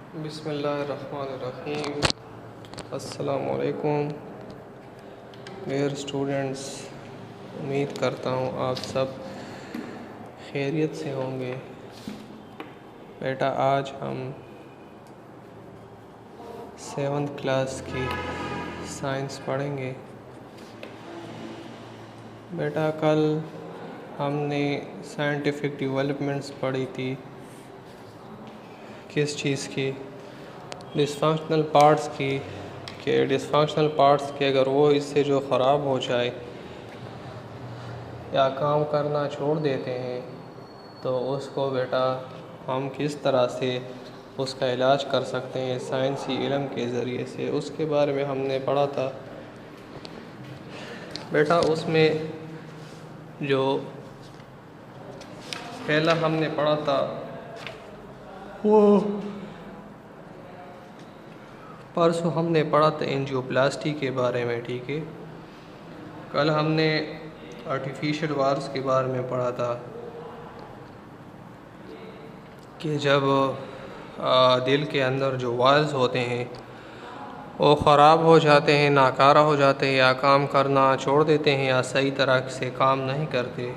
बिस्मिल्लाहिर्रहमानिर्रहीम। अस्सलामुअलैकुम dear students, उम्मीद करता हूँ आप सब खैरियत से होंगे। बेटा, आज हम 7th क्लास की साइंस पढ़ेंगे। बेटा, कल हमने साइंटिफिक डेवलपमेंट्स पढ़ी थी। किस चीज़ की? डिसफंक्शनल पार्ट्स की। कि डिसफंक्शनल पार्ट्स के अगर वो इससे जो ख़राब हो जाए या काम करना छोड़ देते हैं तो उसको बेटा हम किस तरह से उसका इलाज कर सकते हैं साइंसी इल्म के ज़रिए से, उसके बारे में हमने पढ़ा था। बेटा, उसमें जो पहला हमने पढ़ा था वो परसों हमने पढ़ा था एंजियोप्लास्टी के बारे में। ठीक है, कल हमने आर्टिफिशियल वाल्व्स के बारे में पढ़ा था कि जब दिल के अंदर जो वाल्व्स होते हैं वो ख़राब हो जाते हैं, नाकारा हो जाते हैं या काम करना छोड़ देते हैं या सही तरह से काम नहीं करते,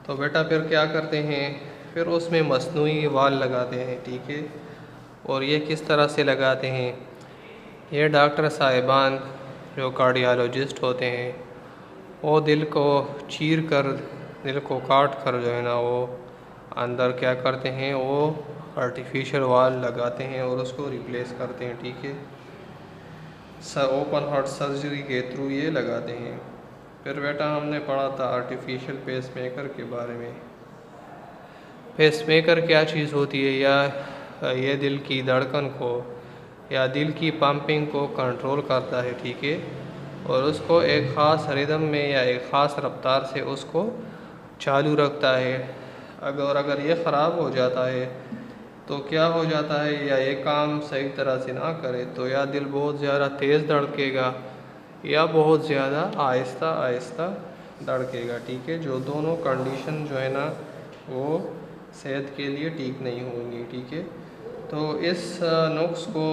तो बेटा फिर क्या करते हैं? फिर उसमें मसनूई वाल्व लगाते हैं। ठीक है, और ये किस तरह से लगाते हैं? ये डॉक्टर साहिबान जो कार्डियोलॉजिस्ट होते हैं वो दिल को चीर कर, दिल को काट कर जो है ना, वो अंदर क्या करते हैं, वो आर्टिफिशियल वाल्व लगाते हैं और उसको रिप्लेस करते हैं। ठीक है, ओपन हार्ट सर्जरी के थ्रू ये लगाते हैं। फिर बेटा हमने पढ़ा था आर्टिफिशियल पेसमेकर के बारे में। पेसमेकर क्या चीज़ होती है? या ये दिल की धड़कन को या दिल की पंपिंग को कंट्रोल करता है। ठीक है, और उसको एक ख़ास रिदम में या एक ख़ास रफ्तार से उसको चालू रखता है। अगर ये ख़राब हो जाता है तो क्या हो जाता है, या ये काम सही तरह से ना करे तो या दिल बहुत ज़्यादा तेज़ धड़केगा या बहुत ज़्यादा आहिस्ता आहिस्ता धड़केगा। ठीक है, जो दोनों कंडीशन जो है ना वो सेहत के लिए ठीक नहीं होंगी। ठीक है, तो इस नुक्स को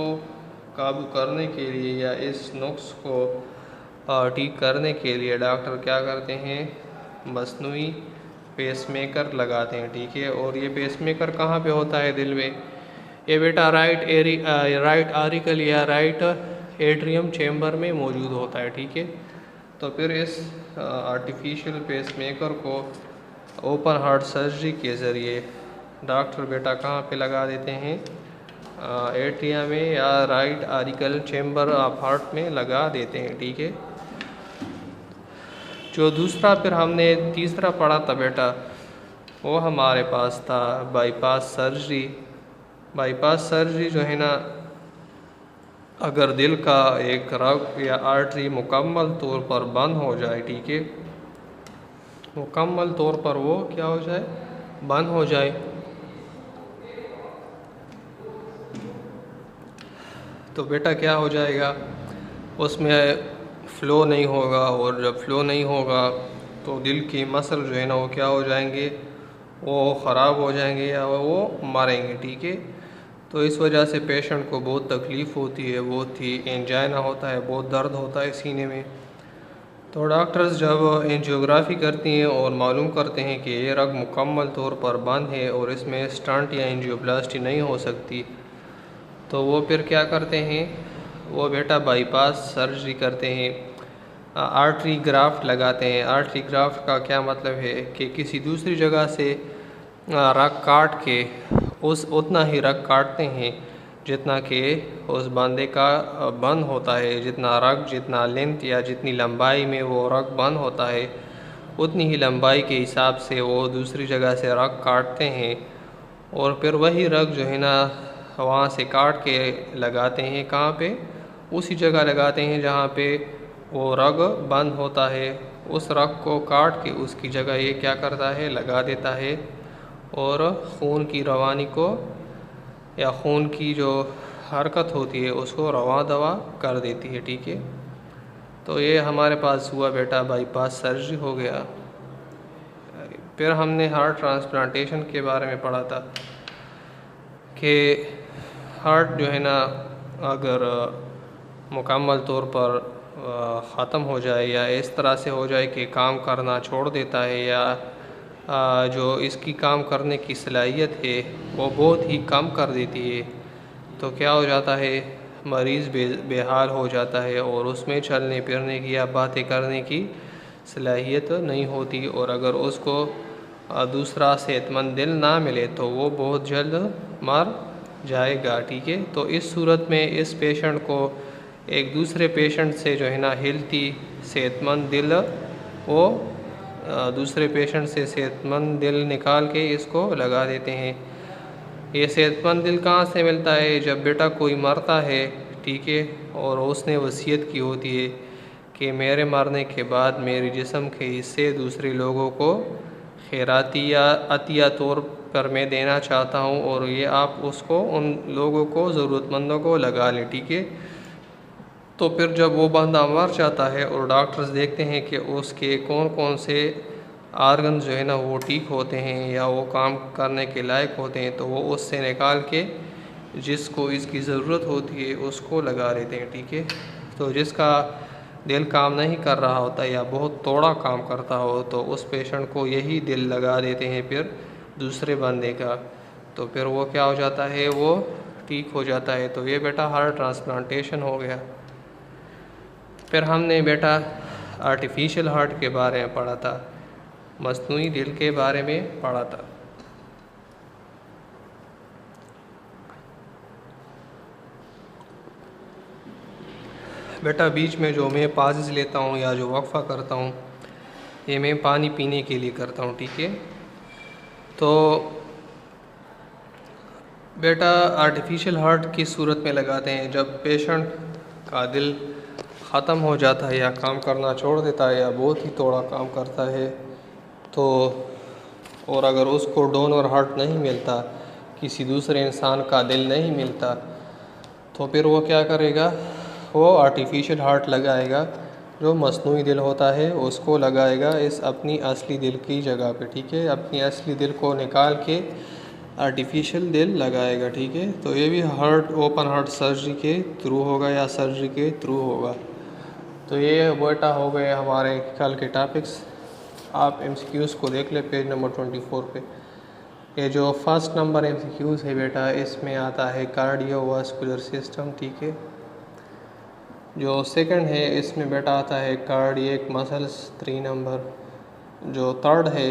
काबू करने के लिए या इस नुक्स को ठीक करने के लिए डॉक्टर क्या करते हैं? मसनूई पेसमेकर लगाते हैं। ठीक है, और ये पेसमेकर कहाँ पे होता है दिल में? ये बेटा राइट आरिकल या राइट एट्रियम चैम्बर में मौजूद होता है। ठीक है, तो फिर इस आर्टिफिशियल पेसमेकर को ओपन हार्ट सर्जरी के ज़रिए डॉक्टर बेटा कहाँ पे लगा देते हैं? एट्रियम में या right auricle chamber of heart में लगा देते हैं। ठीक है, जो दूसरा फिर हमने तीसरा पढ़ा था बेटा, वो हमारे पास था बाईपास सर्जरी। बाईपास सर्जरी जो है ना, अगर दिल का एक रग या आर्टरी मुकम्मल तौर पर बंद हो जाए, ठीक है, मुकम्मल तौर पर वो क्या हो जाए? बंद हो जाए, तो बेटा क्या हो जाएगा? उसमें फ़्लो नहीं होगा, और जब फ़्लो नहीं होगा तो दिल की मसल जो है ना वो क्या हो जाएंगे? वो ख़राब हो जाएंगे या वो मरेंगे। ठीक है, तो इस वजह से पेशेंट को बहुत तकलीफ़ होती है, बहुत ही एंजाइना होता है, बहुत दर्द होता है सीने में। तो डॉक्टर्स जब एंजियोग्राफी करती हैं और मालूम करते हैं कि ये रग मुकम्मल तौर पर बंद है और इसमें स्टंट या एंजियोप्लास्टी नहीं हो सकती, तो वो फिर क्या करते हैं? वो बेटा बाईपास सर्जरी करते हैं, आर्टरी ग्राफ्ट लगाते हैं। आर्टरी ग्राफ्ट का क्या मतलब है कि किसी दूसरी जगह से रग काट के उतना ही रग काटते हैं जितना कि उस बंदे का बंद होता है, जितना रग, जितना लेंथ या जितनी लंबाई में वो रग बंद होता है उतनी ही लंबाई के हिसाब से वो दूसरी जगह से रग काटते हैं, और फिर वही रग जो है ना वहाँ से काट के लगाते हैं। कहाँ पे? उसी जगह लगाते हैं जहाँ पे वो रग बंद होता है। उस रग को काट के उसकी जगह ये क्या करता है? लगा देता है, और खून की रवानी को या खून की जो हरकत होती है उसको रवा दवा कर देती है। ठीक है, तो ये हमारे पास हुआ बेटा बाईपास सर्जरी हो गया। फिर हमने हार्ट ट्रांसप्लांटेशन के बारे में पढ़ा था कि हार्ट जो है ना अगर मुकम्मल तौर पर ख़त्म हो जाए या इस तरह से हो जाए कि काम करना छोड़ देता है या जो इसकी काम करने की सलाहियत है वो बहुत ही कम कर देती है, तो क्या हो जाता है, मरीज़ बेहाल हो जाता है और उसमें चलने फिरने की या बातें करने की सलाहियत नहीं होती। और अगर उसको दूसरा सेहतमंद दिल ना मिले तो वो बहुत जल्द मर जाएगा। ठीक है, तो इस सूरत में इस पेशेंट को एक दूसरे पेशेंट से जो है ना हेल्थी सेहतमंद दिल वो दूसरे पेशेंट से सेहतमंद दिल निकाल के इसको लगा देते हैं। ये सेहतमंद दिल कहाँ से मिलता है? जब बेटा कोई मरता है, ठीक है, और उसने वसीयत की होती है कि मेरे मरने के बाद मेरे जिस्म के हिस्से दूसरे लोगों को खैराती या अतिया तौर पर मैं देना चाहता हूँ और ये आप उसको उन लोगों को ज़रूरतमंदों को लगा लें। ठीक है, तो फिर जब वो बंदा मर जाता है और डॉक्टर्स देखते हैं कि उसके कौन कौन से आर्गन जो है ना वो ठीक होते हैं या वो काम करने के लायक होते हैं, तो वो उससे निकाल के जिसको इसकी ज़रूरत होती है उसको लगा देते हैं। ठीक है, तो जिसका दिल काम नहीं कर रहा होता या बहुत थोड़ा काम करता हो तो उस पेशेंट को यही दिल लगा देते हैं फिर दूसरे बंदे का, तो फिर वो क्या हो जाता है, वो ठीक हो जाता है। तो ये बेटा हार्ट ट्रांसप्लांटेशन हो गया। फिर हमने बेटा आर्टिफिशियल हार्ट के बारे में पढ़ा था, मस्नूई दिल के बारे में पढ़ा था। बेटा बीच में जो मैं पाजेज़ लेता हूँ या जो वक्फ़ा करता हूँ ये मैं पानी पीने के लिए करता हूँ। ठीक है, तो बेटा आर्टिफिशियल हार्ट किस सूरत में लगाते हैं? जब पेशेंट का दिल ख़त्म हो जाता है या काम करना छोड़ देता है या बहुत ही थोड़ा काम करता है, तो और अगर उसको डोनर हार्ट नहीं मिलता, किसी दूसरे इंसान का दिल नहीं मिलता, तो फिर वो क्या करेगा, वो आर्टिफिशियल हार्ट लगाएगा, जो मस्नूई दिल होता है उसको लगाएगा इस अपनी असली दिल की जगह पे। ठीक है, अपनी असली दिल को निकाल के आर्टिफिशियल दिल लगाएगा। ठीक है, तो ये भी हार्ट ओपन हार्ट सर्जरी के थ्रू होगा या सर्जरी के थ्रू होगा। तो ये बेटा हो गए हमारे कल के टॉपिक्स। आप MCQs को देख ले पेज नंबर 24 पे। ये जो फर्स्ट नंबर MCQs है बेटा, इसमें आता है कार्डियोवास्कुलर सिस्टम। ठीक है, जो सेकंड है इसमें बेटा आता है कार्डियक मसल्स 3 नंबर। जो थर्ड है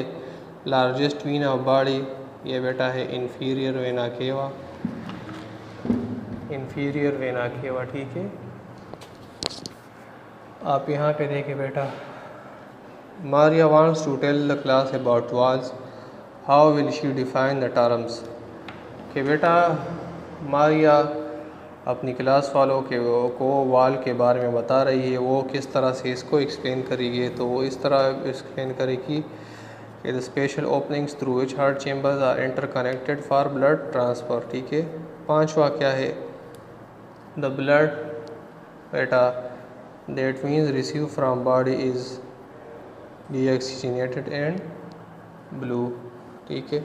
लार्जेस्ट वीन ऑफ बॉडी, ये बेटा है inferior vena cava, inferior vena cava. ठीक है, आप यहाँ पे देखें बेटा, Maria wants to tell the class about walls, how will she define the terms. कि बेटा मारिया अपनी क्लास वालों को वाल के बारे में बता रही है, वो किस तरह से इसको एक्सप्लेन करेगी। तो वो इस तरह एक्सप्लेन करेगी कि the special openings through which heart chambers are interconnected for blood transfer. ठीक है, पांचवा क्या है, द ब्लड बेटा that means receive from body is deoxygenated and blue. ठीक है,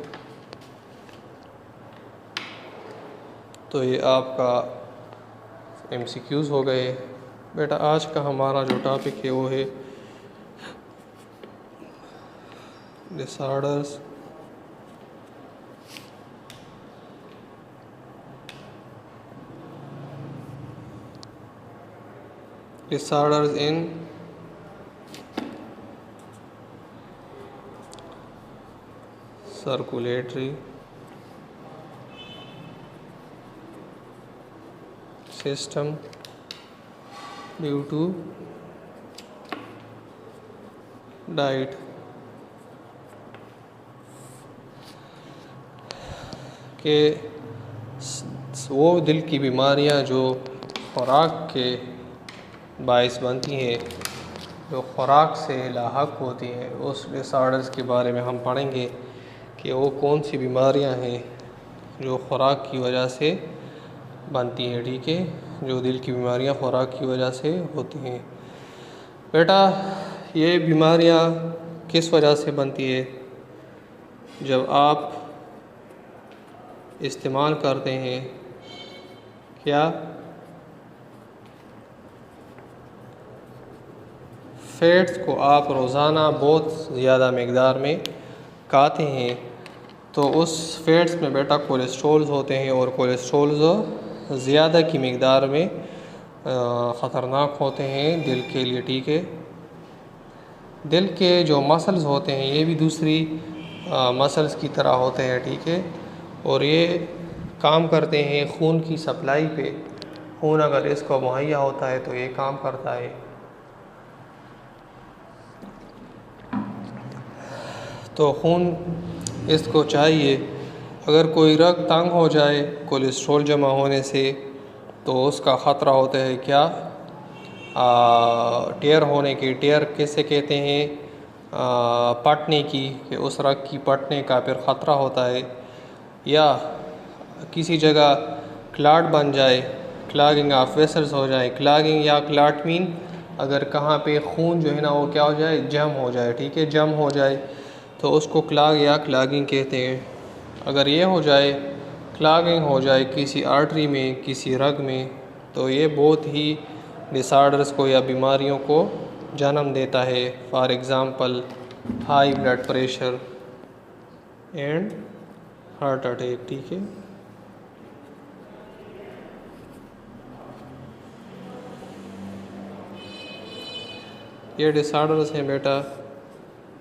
तो ये आपका MCQs हो गए। बेटा आज का हमारा जो टॉपिक है वो है disorders in circulatory system due to diet. के वो दिल की बीमारियां जो खुराक के बायस बनती हैं, जो खुराक से लाहक होती हैं, उस डिसऑर्डर्स के बारे में हम पढ़ेंगे कि वो कौन सी बीमारियां हैं जो खुराक की वजह से बनती हैं। ठीक है, जो दिल की बीमारियां खुराक की वजह से होती हैं। बेटा ये बीमारियां किस वजह से बनती है? जब आप इस्तेमाल करते हैं। क्या? फैट्स को आप रोज़ाना बहुत ज़्यादा मकदार में खाते हैं तो उस फैट्स में बेटा कोलेस्ट्रॉल्स होते हैं, और कोलेस्ट्रॉल्स ज़्यादा की मकदार में ख़तरनाक होते हैं दिल के लिए। ठीक है, दिल के जो मसल्स होते हैं ये भी दूसरी मसल्स की तरह होते हैं। ठीक है, और ये काम करते हैं खून की सप्लाई पे। खून अगर इसको मुहैया होता है तो ये काम करता है। तो खून इसको चाहिए, अगर कोई रग तंग हो जाए कोलेस्ट्रॉल जमा होने से तो उसका ख़तरा होता है क्या? टेयर होने की। टेयर कैसे कहते हैं? पटने की, कि उस रग की पटने का फिर ख़तरा होता है। या किसी जगह क्लाट बन जाए, क्लॉगिंग ऑफ वेसल्स हो जाए। क्लॉगिंग या क्लाट मीन अगर कहाँ पे खून जो है ना वो क्या हो जाए, जम हो जाए। ठीक है, जम हो जाए तो उसको क्लॉग या क्लॉगिंग कहते हैं। अगर ये हो जाए, क्लॉगिंग हो जाए किसी आर्टरी में, किसी रग में, तो ये बहुत ही डिसऑर्डर्स को या बीमारियों को जन्म देता है। For example high blood pressure and heart attack. ठीक है, ये डिसऑर्डर्स हैं बेटा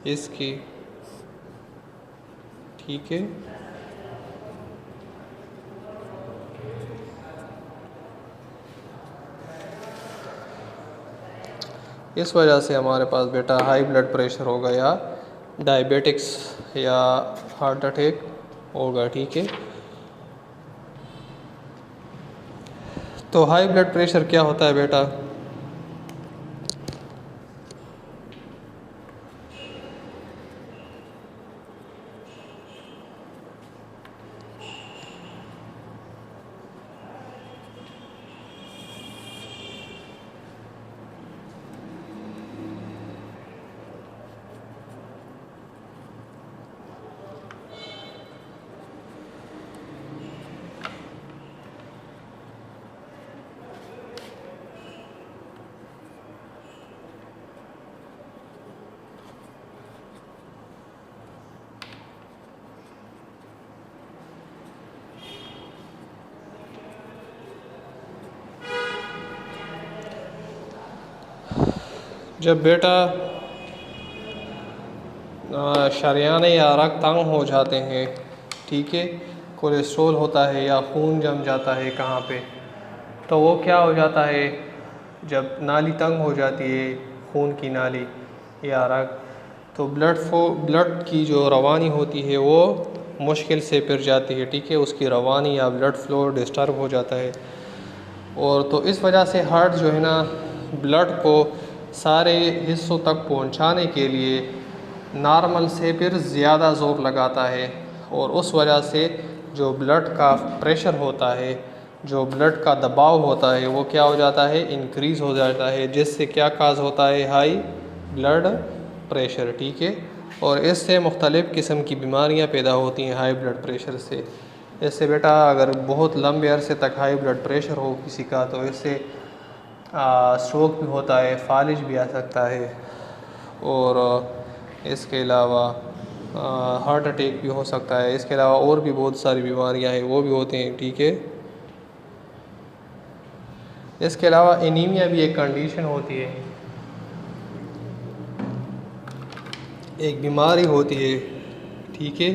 इसकी। ठीक है, इस वजह से हमारे पास बेटा हाई ब्लड प्रेशर होगा या डायबिटिक्स या हार्ट अटैक होगा। ठीक है, तो हाई ब्लड प्रेशर क्या होता है बेटा? जब बेटा शरियाने या रग तंग हो जाते हैं, ठीक है, कोलेस्ट्रॉल होता है या खून जम जाता है कहाँ पे, तो वो क्या हो जाता है, जब नाली तंग हो जाती है, खून की नाली या रग, तो ब्लड की जो रवानी होती है वो मुश्किल से फिर जाती है। ठीक है, उसकी रवानी या ब्लड फ्लो डिस्टर्ब हो जाता है, और तो इस वजह से हार्ट जो है ना ब्लड को सारे हिस्सों तक पहुंचाने के लिए नॉर्मल से फिर ज़्यादा ज़ोर लगाता है, और उस वजह से जो ब्लड का प्रेशर होता है, जो ब्लड का दबाव होता है, वो क्या हो जाता है, इंक्रीज़ हो जाता है, जिससे क्या काज होता है, हाई ब्लड प्रेशर। ठीक है, और इससे मुख्तलिफ़ किस्म की बीमारियां पैदा होती हैं हाई ब्लड प्रेशर से। इससे बेटा अगर बहुत लंबे अरसे तक हाई ब्लड प्रेशर हो किसी का, तो इससे स्ट्रोक भी होता है, फालिज भी आ सकता है, और इसके अलावा हार्ट अटैक भी हो सकता है। इसके अलावा और भी बहुत सारी बीमारियां हैं वो भी होते हैं। ठीक है, इसके अलावा एनीमिया भी एक कंडीशन होती है, एक बीमारी होती है। ठीक है,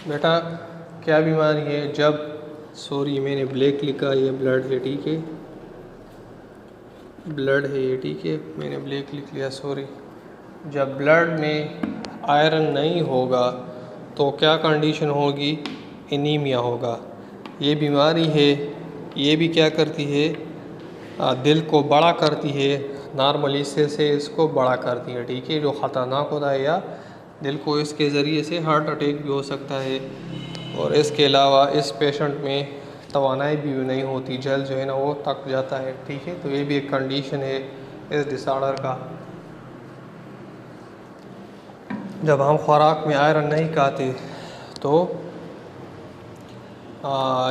बेटा क्या बीमारी है, जब सॉरी मैंने ब्लैक लिखा, ये ब्लड है। ठीक है, ब्लड है ये। ठीक है, मैंने ब्लैक लिख लिया, सॉरी। जब ब्लड में आयरन नहीं होगा तो क्या कंडीशन होगी, एनीमिया होगा। ये बीमारी है, ये भी क्या करती है, दिल को बड़ा करती है, नॉर्मल हिस्से से इसको बड़ा करती है। ठीक है, जो ख़तरनाक होता है, या दिल को इसके ज़रिए से हार्ट अटैक भी हो सकता है। और इसके अलावा इस पेशेंट में तवानाई भी नहीं होती, जल्द जो है ना वो थक जाता है। ठीक है, तो ये भी एक कंडीशन है इस डिसऑर्डर का। जब हम खुराक में आयरन नहीं खाते तो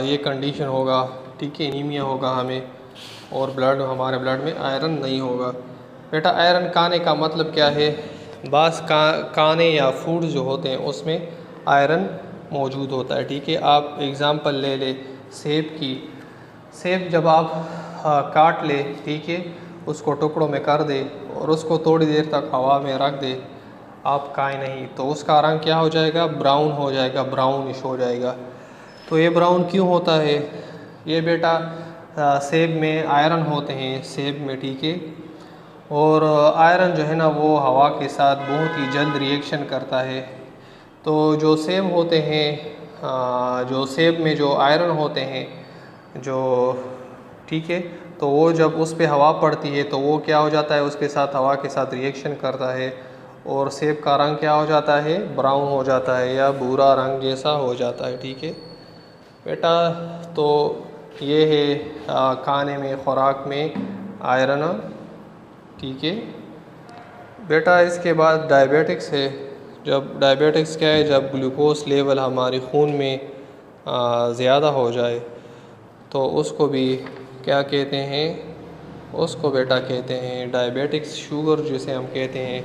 ये कंडीशन होगा। ठीक है, एनीमिया होगा हमें और हमारे ब्लड में आयरन नहीं होगा। बेटा आयरन खाने का मतलब क्या है? बास खाने या फूड जो होते हैं उसमें आयरन मौजूद होता है। ठीक है, आप एग्ज़ाम्पल ले ले सेब की। सेब जब आप काट ले, ठीक है, उसको टुकड़ों में कर दे और उसको थोड़ी देर तक हवा में रख दे, आप खाएं नहीं तो उसका रंग क्या हो जाएगा? ब्राउन हो जाएगा, ब्राउनिश हो जाएगा। तो ये ब्राउन क्यों होता है? ये बेटा सेब में आयरन होते हैं सेब में। ठीक है, और आयरन जो है ना वो हवा के साथ बहुत ही जल्द रिएक्शन करता है। तो जो सेब होते हैं, जो सेब में जो आयरन होते हैं जो, ठीक है, तो वो जब उस पर हवा पड़ती है तो वो क्या हो जाता है? उसके साथ हवा के साथ रिएक्शन करता है और सेब का रंग क्या हो जाता है? ब्राउन हो जाता है या भूरा रंग जैसा हो जाता है। ठीक है बेटा, तो ये है खाने में, खुराक में आयरन। ठीक है बेटा, इसके बाद डायबिटिक्स है। जब डायबिटिक्स क्या है? जब ग्लूकोज लेवल हमारे खून में ज़्यादा हो जाए तो उसको भी क्या कहते हैं? उसको बेटा कहते हैं डायबिटिक्स शुगर जिसे हम कहते हैं।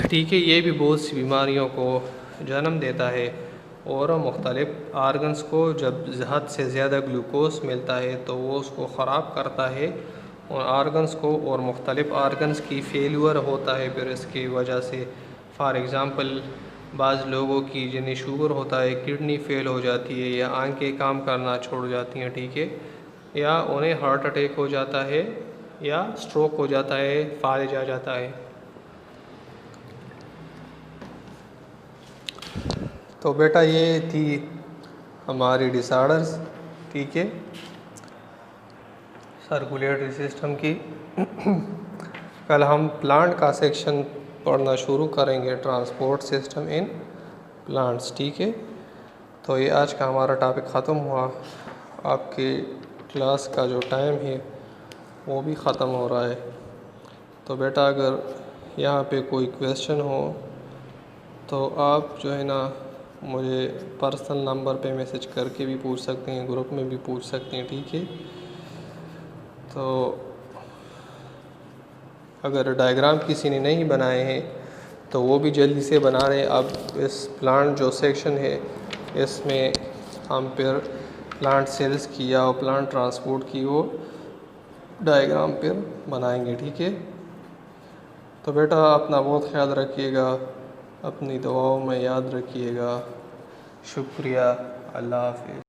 ठीक है, ये भी बहुत सी बीमारियों को जन्म देता है और मुख्तलिफ़ आर्गन्स को जब हद से ज़्यादा ग्लूकोज मिलता है तो वो उसको ख़राब करता है और आर्गन्स को, और मुख्तलिफ़ आर्गन्स की फेलियर होता है फिर इसकी वजह से। फ़ॉर एग्ज़ाम्पल बाज़ लोगों की जिन्हें शुगर होता है किडनी फेल हो जाती है या आंखें काम करना छोड़ जाती हैं। ठीक है, या उन्हें हार्ट अटैक हो जाता है या स्ट्रोक हो जाता है, फालिज आ जाता है। तो बेटा ये थी हमारी डिसऑर्डर्स। ठीक है, सर्कुलेटरी सिस्टम की। कल हम प्लांट का सेक्शन पढ़ना शुरू करेंगे, ट्रांसपोर्ट सिस्टम इन प्लांट्स। ठीक है, तो ये आज का हमारा टॉपिक ख़त्म हुआ। आपके क्लास का जो टाइम है वो भी ख़त्म हो रहा है। तो बेटा अगर यहाँ पे कोई क्वेश्चन हो तो आप जो है ना मुझे पर्सनल नंबर पे मैसेज करके भी पूछ सकते हैं, ग्रुप में भी पूछ सकते हैं। ठीक है, तो अगर डायग्राम किसी ने नहीं बनाए हैं तो वो भी जल्दी से बना रहे। अब इस प्लांट जो सेक्शन है इसमें हम फिर प्लांट सेल्स की या प्लांट ट्रांसपोर्ट की वो डायग्राम फिर बनाएंगे। ठीक है, तो बेटा अपना बहुत ख्याल रखिएगा, अपनी दुआओं में याद रखिएगा। शुक्रिया, अल्लाह हाफ़िज़।